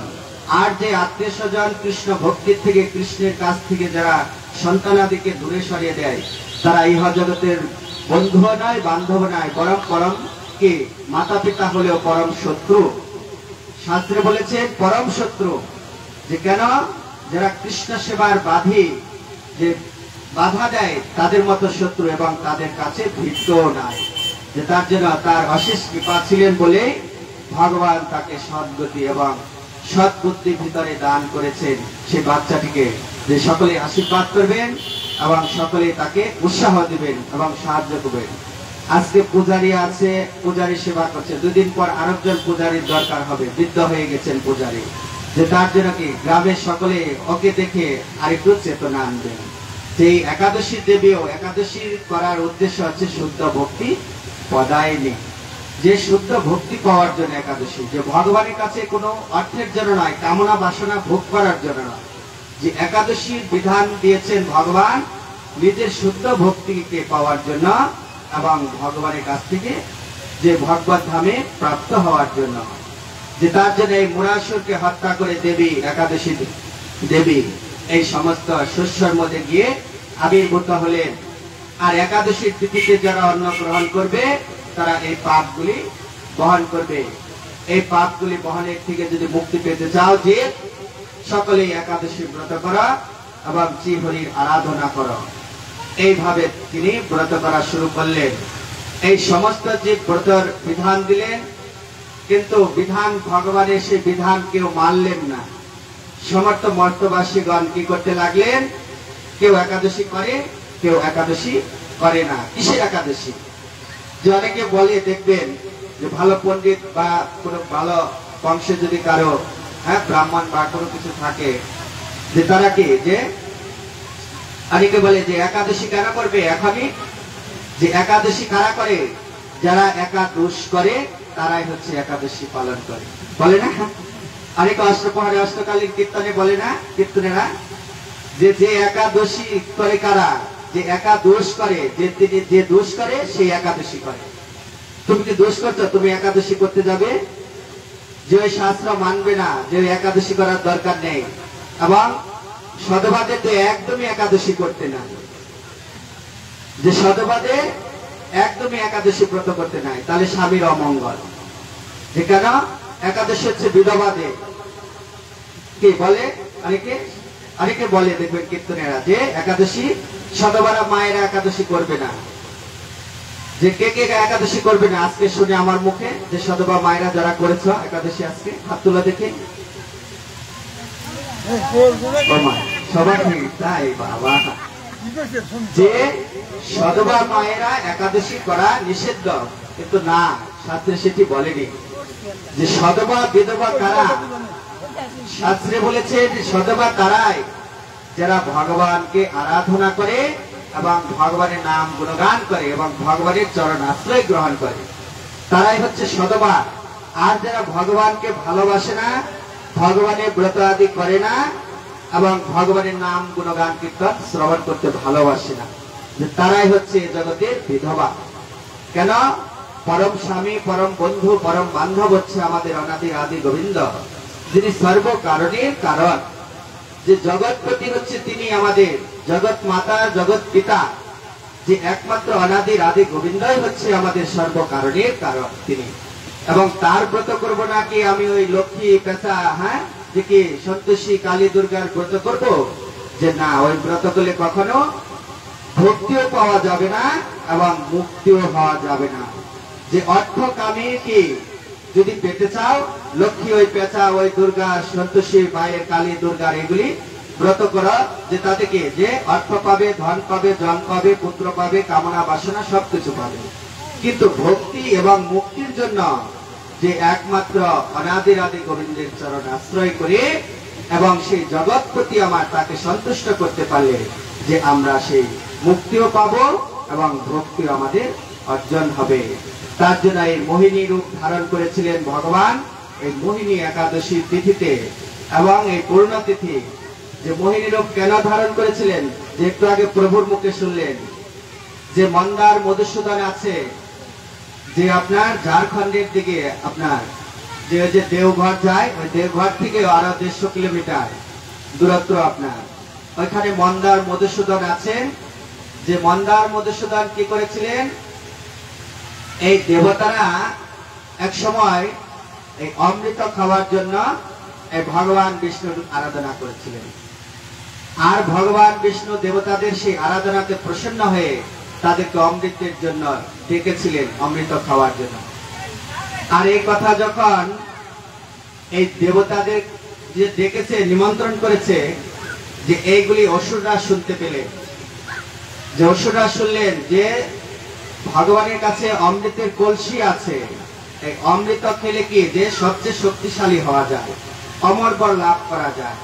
আর যে আত্মীয় স্বজন কৃষ্ণ ভক্তির থেকে, কৃষ্ণের কাছ থেকে যারা সন্তানাদিকে দূরে সরিয়ে দেয়, তারা ইহ জগতের বন্ধু নয়, বান্ধব নয়, বরং পরম কি মাতা পিতা হলেও পরম শত্রু। শাস্ত্রে বলেছে পরম শত্রু, যে কেন, যারা কৃষ্ণ সেবার বাধি, যে বাধা দেয়, তাদের মতো শত্রু এবং তাদের কাছে ভীত নাই, যে তার জন্য তার অশেষ কৃপা ছিলেন বলে ভগবান তাকে সদ্গতি এবং সৎবুদ্ধি ভিতরে দান করেছেন। সে বাচ্চাটিকে যে সকলে আশীর্বাদ করবেন এবং সকলে তাকে উৎসাহ দিবেন এবং সাহায্য করবেন। আজকে পূজারী আছে, পূজারী সেবা করছে, দুদিন পর আরেকজন পূজারীর দরকার হবে, বৃদ্ধ হয়ে গেছেন পূজারী, যে তার জন্য কি গ্রামের সকলে ওকে দেখে আরেকটু চেতনা আনবেন। সেই একাদশী দেবীও, একাদশী করার উদ্দেশ্য হচ্ছে শুদ্ধ ভক্তি পদায়নি, যে শুদ্ধ ভক্তি পাওয়ার জন্য একাদশী, যে ভগবানের কাছে কোনো অর্থের জন্য নয়, কামনা বাসনা ভোগ করার জন্য নয়, যে একাদশীর বিধান দিয়েছেন ভগবান নিজের শুদ্ধ ভক্তিকে পাওয়ার জন্য এবং ভগবানের কাছ থেকে যে ভগবত ধামে প্রাপ্ত হওয়ার জন্য, যে তার জন্য এই মুরাসুরকে হত্যা করে দেবী, একাদশী দেবী এই সমস্ত শস্যের মধ্যে গিয়ে আবির্ভূত হলেন। আর একাদশীর তিথিতে যারা অন্ন গ্রহণ করবে তারা এই পাপগুলি বহন করবে। এই পাপগুলি বহনের থেকে যদি মুক্তি পেতে চাও, যে সকলেই একাদশী ব্রত করা এবং শ্রীহরির আরাধনা করো, এইভাবে তিনি ব্রত করা শুরু করলেন। এই সমস্ত যে ব্রতর বিধান দিলেন, কিন্তু বিধান ভগবানের সেই বিধান কেউ মানলেন না। সমর্থ মর্তবাসীগণ কি করতে লাগলেন, কেউ একাদশী করে, কেউ একাদশী করে না। কিসের একাদশী? যে অনেকে বলে, দেখবেন যে ভালো পণ্ডিত বা কোনো ভালো বংশে যদি কারো ব্রাহ্মণ বা কোনো কিছু থাকে, যে তারা কি, যে অনেকে বলে যে একাদশী কেন করবে এখনই, যে একাদশী কারা করে, যারা একাদশ করে তারাই হচ্ছে একাদশী পালন করে, বলে না? অনেকে অষ্টপ্রহরে অষ্টকালীন কীর্তনে বলে না, কীর্তনেরা, যে যে একাদশী করে কারা, যে একাদশ করে, যে তিনি যে দোষ করে সেই একাদশী করে। তুমি কি দোষ করছো, তুমি একাদশী করতে যাবে? যে ওই শাস্ত্র মানবে না, যে একাদশী করার দরকার নেই, এবং সদবাদে তো একদমই একাদশী করতে না, যে সদবাদে একদমই একাদশী ব্রত করতে নাই, তাহলে স্বামীর অমঙ্গল। যে কেন, একাদশী হচ্ছে বিধবাদে কি বলে, অনেকে অনেকে বলে, দেখবেন কীর্তনেরা, যে একাদশী সদবারা মায়েরা একাদশী করবে না, যে কে কে একাদশী করবে না আজকে শুনে আমার মুখে, যে সদবা মায়েরা যারা করেছ একাদশী আজকে হাত তুলে দেখে। সবাই তাই বাবা, যে সদবা মায়েরা একাদশী করা নিষিদ্ধ, কিন্তু না, শাস্ত্রে সেটি বলেনি। যে সদবা বিধবা কারা, শাস্ত্রে বলেছে যে সদবা তারাই যারা ভগবানকে আরাধনা করে এবং ভগবানের নাম গুণগান করে এবং ভগবানের চরণ আশ্রয় গ্রহণ করে, তারাই হচ্ছে সদবা। আর যারা ভগবানকে ভালোবাসে না, ভগবানের ব্রত আদি করে না এবং ভগবানের নাম গুণগান কীর্তন শ্রবণ করতে ভালোবাসে না, তারাই হচ্ছে জগতের বিধবা। কেন? পরম স্বামী, পরম বন্ধু, পরম বান্ধব হচ্ছে আমাদের অনাদি আদি গোবিন্দ, যিনি সর্ব কারণের কারণ। যে জগৎপতি হচ্ছে তিনি আমাদের জগৎ মাতা, জগৎ পিতা, যে একমাত্র অনাদির আদি গোবিন্দই হচ্ছে আমাদের সর্ব কারণের কারণ তিনি। এবং তার ব্রত করবো নাকি আমি ওই লক্ষ্মী পেঁচা, হ্যাঁ, যে কি সন্তোষী কালী দুর্গার ব্রত করব? যে না, ওই ব্রত করলে কখনো ভক্তিও পাওয়া যাবে না এবং মুক্তিও হওয়া যাবে না। যে অর্থ কামিয়ে কি যদি পেতে চাও, লক্ষ্মী ওই পেঁচা, ওই দুর্গা, সন্তোষী মায়ের, কালী দুর্গার এগুলি ব্রত করা, যে তাতে কি যে অর্থ পাবে, ধন পাবে, জন পাবে, পুত্র পাবে, কামনা বাসনা সবকিছু পাবে। কিন্তু ভক্তি এবং মুক্তির জন্য যে একমাত্র অনাদির আদি গোবিন্দের চরণ আশ্রয় করে এবং সেই জগৎপতি আমার তাকে সন্তুষ্ট করতে পারলে যে আমরা সেই মুক্তিও পাবো এবং ভক্তিও আমাদের অর্জন হবে। তার জন্য এই মোহিনী রূপ ধারণ করেছিলেন ভগবান এই মোহিনী একাদশীর তিথিতে। এবং এই পূর্ণ তিথি যে মোহিনী রূপ কেন ধারণ করেছিলেন, যে একটু আগে প্রভুর মুখে শুনলেন, যে মন্দার মধুসূদন আছে, যে আপনার ঝাড়খণ্ডের দিকে আপনার যে দেওঘর যায়, ওই দেওঘর থেকে আরো 150 কিলোমিটার দূরত্ব আপনার, ওইখানে মন্দার মধুসূদন আছেন। যে মন্দার মধুসূদন কি করেছিলেন, এই দেবতারা এক সময় এই অমৃত খাওয়ার জন্য এই ভগবান বিষ্ণুর আরাধনা করেছিলেন। আর ভগবান বিষ্ণু দেবতাদের সেই আরাধনাতে প্রসন্ন হয়ে তাদেরকে অমৃতের জন্য ডেকেছিলেন, অমৃত খাওয়ার জন্য। আর এই কথা যখন এই দেবতাদের যে ডেকেছে, নিমন্ত্রণ করেছে, যে এইগুলি অসুররা শুনতে পেলে, যে অসুররা শুনলেন যে ভগবানের কাছে অমৃতের কলসি আছে, এই অমৃত খেলে কি যে সবচেয়ে শক্তিশালী হওয়া যায়, অমর বর লাভ করা যায়।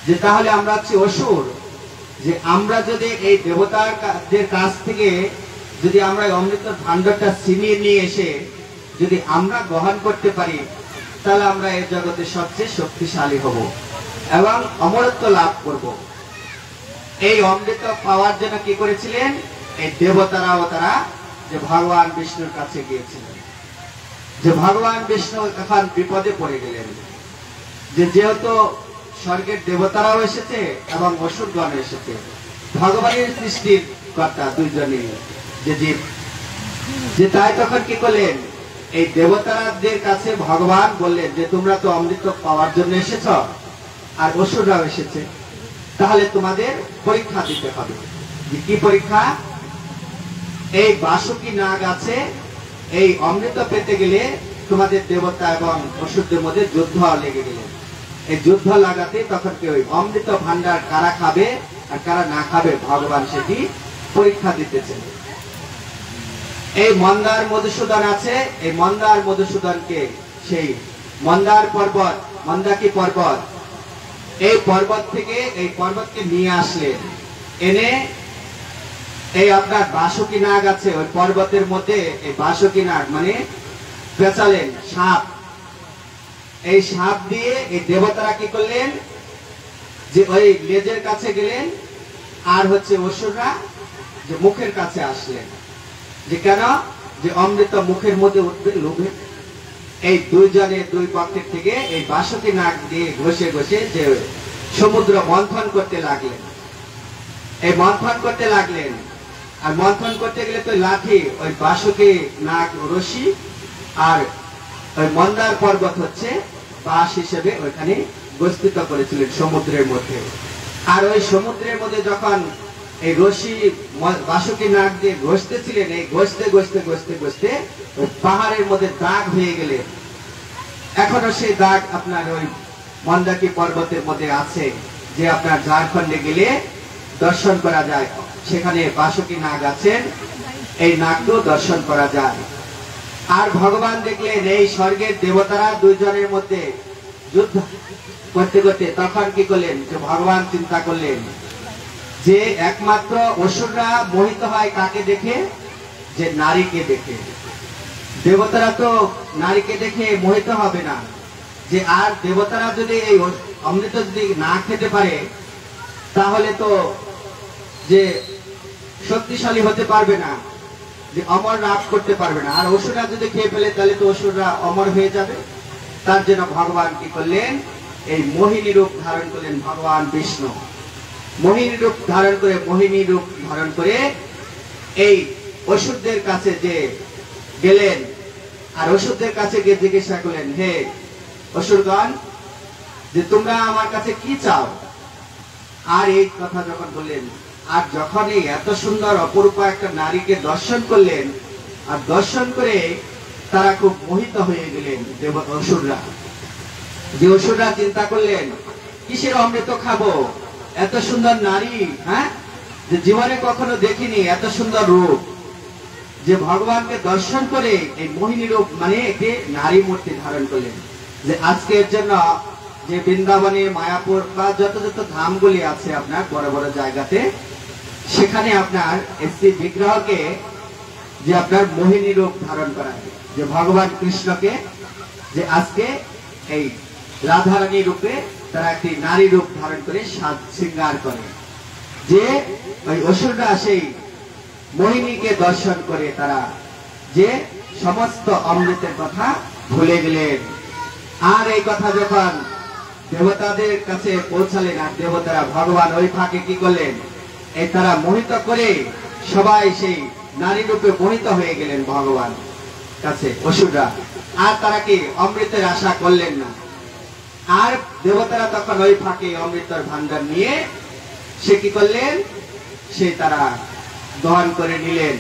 যে তাহলে আমরা হচ্ছি অসুর, যে আমরা যদি এই দেবতাদের কাছ থেকে যদি আমরা অমৃত ভাণ্ডারটা ছিনিয়ে নিয়ে এসে যদি আমরা গ্রহণ করতে পারি, তাহলে আমরা এই জগতে সবচেয়ে শক্তিশালী হব এবং অমরত্ব লাভ করব। এই অমৃত পাওয়ার জন্য কি করেছিলেন এই দেবতারাও, তারা যে ভগবান বিষ্ণুর কাছে গিয়েছিলেন। যে ভগবান বিষ্ণু এখন বিপদে পড়ে গেলেন, যে যেহেতু স্বর্গের দেবতারাও এসেছে এবং অসুরগণ এসেছে, ভগবানের সৃষ্টির কর্তা দুইজনই যে জীব, যে তাই তখন কি করলেন, এই দেবতাদের কাছে ভগবান বললেন যে তোমরা তো অমৃত পাওয়ার জন্য এসেছ আর অসুররাও এসেছে, তাহলে তোমাদের পরীক্ষা দিতে হবে। যে কি পরীক্ষা? এই বাসুকি নাগ আছে, এই অমৃত পেতে গেলে তোমাদের দেবতা এবং অসুরদের মধ্যে যুদ্ধ লেগে গেলেন। এই যুদ্ধ লাগাতে তখন কি ওই অমৃত ভান্ডার কারা খাবে আর কারা না খাবে, ভগবান সেটি পরীক্ষা দিতেছেন। এই মন্দার মধুসূদন আছে, এই মন্দার মধুসূদনকে সেই মন্দার পর্বত, মন্দাকি পর্বত, এই পর্বত থেকে এই পর্বতকে নিয়ে আসলেন, এনে এই আপনার বাসুকি নাগ আছে ওই পর্বতের মধ্যে, এই বাসুকি নাগ মানে পেঁচালেন সাপ, এই সাপ দিয়ে এই দেবতারা কি করলেন, যে ওই লেজের কাছে গেলেন, আর হচ্ছে অসুররা যে মুখের কাছে আসলেন। যে কেন? যে অমৃত মুখের মধ্যে উঠবে লোভে। এই দুইজনে দুই পক্ষের থেকে এই বাসুকি নাগ দিয়ে ঘষে ঘষে যে সমুদ্র মন্থন করতে লাগলেন। এই মন্থন করতে লাগলেন, আর মন্থন করতে গেলে তো লাঠি, ওই বাসুকি নাগ রশি, আর ওই মন্দার পর্বত হচ্ছে বাঁশ হিসেবে ওইখানে বস্তিত করেছিলেন সমুদ্রের মধ্যে। আর ওই সমুদ্রের মধ্যে যখন এই রশি বাসুকি নাগ দিয়ে ঘষতেছিলেন, এই ঘষতে ঘষতে ঘষতে ঘষতে ওই পাহাড়ের মধ্যে দাগ হয়ে গেলে এখনো সেই দাগ আপনার ওই মন্দাকি পর্বতের মধ্যে আছে, যে আপনার ঝাড়খণ্ডে গেলে দর্শন করা যায়। সেখানে বাসুকি নাগ আছেন, এই নাগকেও দর্শন করা যায়। আর ভগবান দেখলেন এই স্বর্গের দেবতারা দুইজনের মধ্যে যুদ্ধ করতে করতে, তখন কি করলেন, যে ভগবান চিন্তা করলেন যে একমাত্র অসুররা মোহিত হয় কাকে দেখে, যে নারীকে দেখে। দেবতারা তো নারীকে দেখে মোহিত হবে না, যে আর দেবতারা যদি এই অমৃত যদি না খেতে পারে তাহলে তো যে শক্তিশালী হতে পারবে না, যে অমর লাভ করতে পারবে না। আর অসুররা যদি খেয়ে ফেলে তাহলে তো অসুররা অমর হয়ে যাবে। তার জন্য ভগবান কি করলেন, এই মোহিনী রূপ ধারণ করলেন ভগবান বিষ্ণু। মোহিনী রূপ ধারণ করে, মোহিনী রূপ ধারণ করে এই অসুরদের কাছে যে গেলেন, আর অসুরদের কাছে গিয়ে জিজ্ঞাসা করলেন, হে অসুরগণ, যে তোমরা আমার কাছে কি চাও? আর এই কথা যখন বললেন, আর যখন এই এত সুন্দর অপরূপা একটা নারীকে দর্শন করলেন, আর দর্শন করে তারা খুব মোহিত হয়ে গেলেন অসুররা। যে অসুররা চিন্তা করলেন, কিসের অমৃত খাবো, এত সুন্দর নারী, হ্যাঁ, যে জীবনে কখনো দেখিনি এত সুন্দর রূপ। যে ভগবানকে দর্শন করে এই মোহিনী রূপ মানে একটি নারী মূর্তি ধারণ করলেন, যে আজকের জন্য যে বৃন্দাবনে, মায়াপুর বা যত যত ধামগুলি আছে আপনার বড় বড় জায়গাতে, সেখানে আপনার একটি বিগ্রহকে যে আপনার মোহিনী রূপ ধারণ করা হয়, যে ভগবান কৃষ্ণকে যে আজকে এই রাধারানী রূপে তারা একটি নারী রূপ ধারণ করে সাজ শৃঙ্গার করে। যে ওই অসুররা সেই মোহিনীকে দর্শন করে তারা যে সমস্ত অমৃতের কথা ভুলে গেলেন। আর এই কথা যখন দেবতাদের কাছে পৌঁছালেন, আর দেবতারা ভগবান ওই ফাঁকে কি করলেন, এই তারা মোহিত করে সবাই সেই নারী রূপে মোহিত হয়ে গেলেন ভগবান কাছে অসুররা। আর তারা কি অমৃতের আশা করলেন না। আর দেবতারা তখন ওই ফাঁকে অমৃতের ভান্ডার নিয়ে সে কি করলেন, সে তারা দহন করে নিলেন।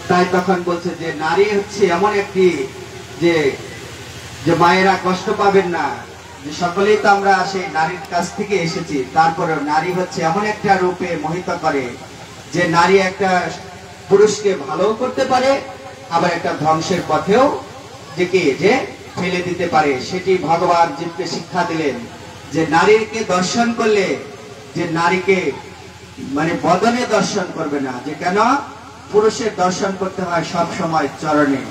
তাই তখন বলছে যে নারী হচ্ছে এমন একটি যে যে মায়েরা কষ্ট পাবেন না, যে সকলেই তো আমরা সেই নারীর কাছ থেকে এসেছি, তারপরে নারী হচ্ছে এমন একটা রূপে মোহিত করে যে নারী একটা পুরুষকে ভালো করতে পারে, আবার একটা ধ্বংসের পথেও যে কি যে ফেলে দিতে পারে। সেটি ভগবান জীবকে শিক্ষা দিলেন, যে নারীকে দর্শন করলে যে নারীকে মানে বদনে দর্শন করবে না, যে কেন পুরুষের দর্শন করতে হয় সব সময় চরণে,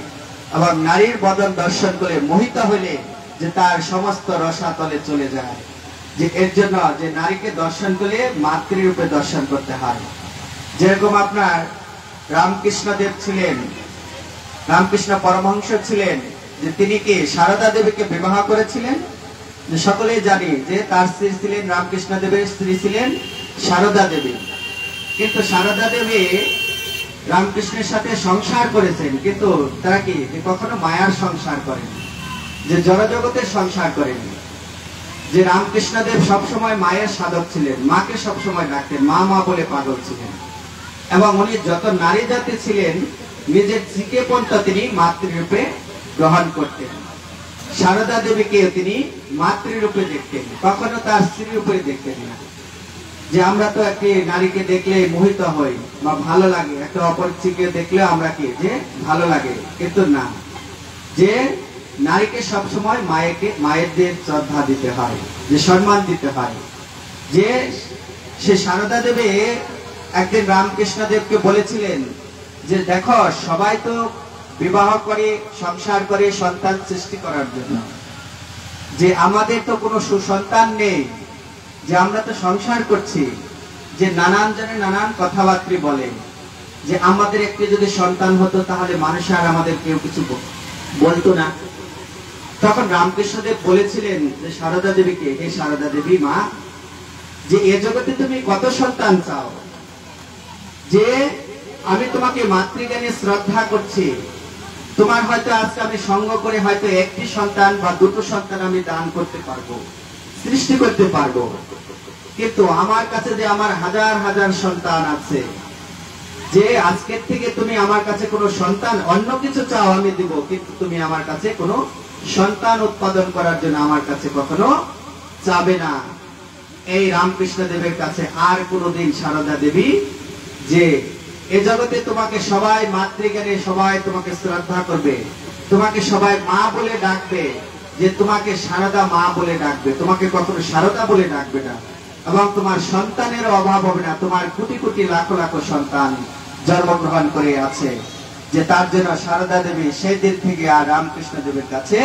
এবং নারীর বদন দর্শন করে মোহিত হলে যে তার সমস্ত রসাতলে চলে যায়। যে এর জন্য যে নারীকে দর্শন করলে মাতৃরূপে দর্শন করতে হয়। যেরকম আপনার রামকৃষ্ণ দেব ছিলেন, রামকৃষ্ণ পরমহংস ছিলেন, যে তিনি কি সারদা দেবীকে বিবাহ করেছিলেন। যে সকলেই জানি যে তার স্ত্রী ছিলেন, রামকৃষ্ণ দেবের স্ত্রী ছিলেন সারদা দেবী। কিন্তু সারদা দেবী রামকৃষ্ণের সাথে সংসার করেছেন, কিন্তু তারা কি কখনো মায়ার সংসার করেন, যে জড়জগতের সংসার করেন। যে রামকৃষ্ণ দেব সবসময় মায়ের সাধক ছিলেন, মাকে সবসময় ডাকতেন, মা মা বলে পাগল ছিলেন। এবং উনি যত নারী জাতি ছিলেন নিজের স্ত্রীকে পর্যন্ত তিনি মাতৃরূপে গ্রহণ করতেন। সারদা দেবীকে তিনি মাতৃরূপে দেখতেন, কখনো তার স্ত্রীর উপরে দেখতেন না। যে আমরা তো একটি নারীকে দেখলে মোহিত হই বা ভালো লাগে, একটা অপরিচিতকে দেখলে আমরা কি যে ভালো লাগে, কিন্তু না, যে নারীকে সবসময় মায়েদের শ্রদ্ধা দিতে হয়, যে সম্মান দিতে হয়। যে সে সারদা দেবী একদিন রামকৃষ্ণ দেবকে বলেছিলেন যে দেখো, সবাই তো বিবাহ করে সংসার করে সন্তান সৃষ্টি করার জন্য, যে আমাদের তো কোনো সুসন্তান নেই, যে আমরা তো সংসার করছি। যে নানান জনে নানান কথাবার্তা বলে, যে আমাদের একটি যদি সন্তান হতো তাহলে মানুষ আর আমাদের কেউ কিছু বলতো না। তখন রামকৃষ্ণদেব বলেছিলেন যে সারদা দেবীকে, হে সারদা দেবী মা, যে এ জগতে তুমি কত সন্তান চাও, যে আমি তোমাকে মাতৃজ্ঞানে শ্রদ্ধা করছি, তোমার হয়তো আজকে আমি সঙ্গ করে হয়তো একটি সন্তান বা দুটো সন্তান আমি দান করতে পারবো, সৃষ্টি করতে পারবো, কিন্তু আমার কাছে যে আমার হাজার হাজার সন্তান আছে, যে আজকের থেকে তুমি আমার কাছে কোনো সন্তান, অন্য কিছু চাও আমি দিব, কিন্তু তুমি আমার কাছে কোনো সন্তান উৎপাদন করার জন্য আমার কাছে কখনো চাবে না। এই রামকৃষ্ণ দেবের কাছে আর কোনোদিন সারদা দেবী যে এ জগতে তোমাকে সবাই মাতৃজ্ঞানে সবাই তোমাকে শ্রদ্ধা করবে, তোমাকে সবাই মা বলে ডাকবে, যে তোমাকে সারদা মা বলে ডাকবে, তোমাকে কখনো সারদা বলে ডাকবে না, এবং তোমার সন্তানের অভাব হবে না। তোমার কোটি কোটি লাখ লাখ সন্তান জন্মগ্রহণ করে আছে, যে তার জন্য সারদা দেবী সেই দিন থেকে আর রামকৃষ্ণ দেবের কাছে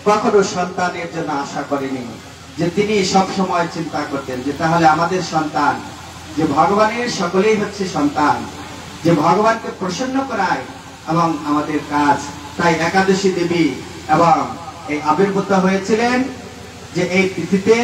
কখনো সন্তানের জন্য আশা করেনি। যে তিনি সব সময় চিন্তা করতেন যে তাহলে আমাদের সন্তান, যে ভগবানের সকলেই হচ্ছে সন্তান, যে ভগবানকে প্রসন্ন করায় এবং আমাদের কাজ। তাই একাদশী দেবী এবং এই আবির্ভূত হয়েছিলেন যে এই তিথিতে